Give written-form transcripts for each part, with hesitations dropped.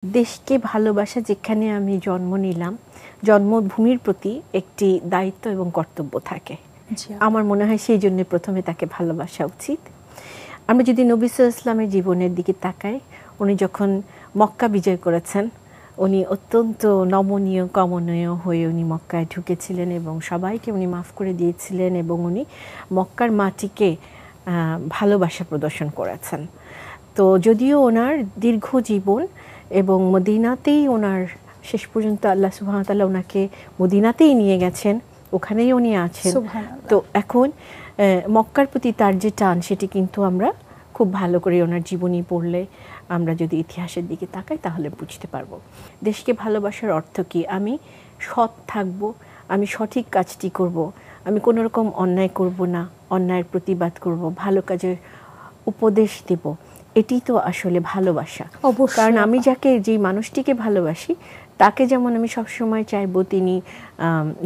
দেশকে ভালোবাসা যেখানে আমি জন্ম নিলাম, জন্মভূমির প্রতি একটি দায়িত্ব এবং কর্তব্য থাকে। আমার মনে হয় সেই জন্য প্রথমে তাকে ভালোবাসা উচিত। আমরা যদি নবী সাল্লাল্লাহু আলাইহি ওয়াসাল্লামের জীবনের দিকে তাকাই, উনি যখন মক্কা বিজয় করেছেন, উনি অত্যন্ত নমনীয় কমনীয় হয়ে উনি মক্কায় ঢুকেছিলেন এবং সবাইকে উনি মাফ করে দিয়েছিলেন এবং উনি মক্কার মাটিকে ভালোবাসা প্রদর্শন করেছেন। তো যদিও ওনার দীর্ঘ জীবন এবং মদিনাতেই ওনার শেষ পর্যন্ত আল্লাহ সুবহানাহু ওয়া তাআলা ওনাকে মদিনাতেই নিয়ে গেছেন, ওখানেই উনি আছেন। তো এখন মক্কার প্রতি তার যে টান সেটি কিন্তু আমরা খুব ভালো করে ওনার জীবনী পড়লে আমরা যদি ইতিহাসের দিকে তাকাই তাহলে বুঝতে পারবো। দেশকে ভালোবাসার অর্থ কি? আমি সৎ থাকবো, আমি সঠিক কাজটি করব, আমি কোনো রকম অন্যায় করব না, অন্যায়ের প্রতিবাদ করব, ভালো কাজের উপদেশ দেব। এটি তো আসলে ভালোবাসা। কারণ আমি যাকে যেই মানুষটিকে ভালোবাসি তাকে যেমন আমি সবসময় চাইবো তিনি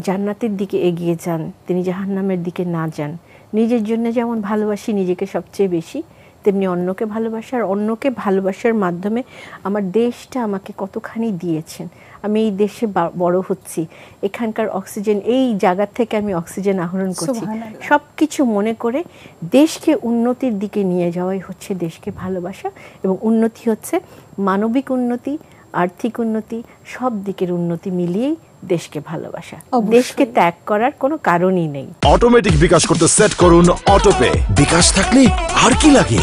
জান্নাতের দিকে এগিয়ে যান, তিনি জাহান্নামের দিকে না যান। নিজের জন্য যেমন ভালোবাসি নিজেকে সবচেয়ে বেশি, তেমনি অন্যকে ভালোবাসার, অন্যকে ভালোবাসার মাধ্যমে আমার দেশটা আমাকে কতখানি দিয়েছেন। আমি এই দেশে বড় হচ্ছি, এখানকার অক্সিজেন, এই জায়গা থেকে আমি অক্সিজেন আহরণ করছি, সব কিছু মনে করে দেশকে উন্নতির দিকে নিয়ে যাওয়াই হচ্ছে দেশকে ভালোবাসা। এবং উন্নতি হচ্ছে মানবিক উন্নতি, আর্থিক উন্নতি, সব দিকের উন্নতি মিলিয়েই দেশকে ভালোবাসা। দেশকে ত্যাগ করার কোনো কারণই নেই। অটোমেটিক বিকাশ করতে সেট করুন অটোপে। বিকাশ থাকলে আর কি লাগে।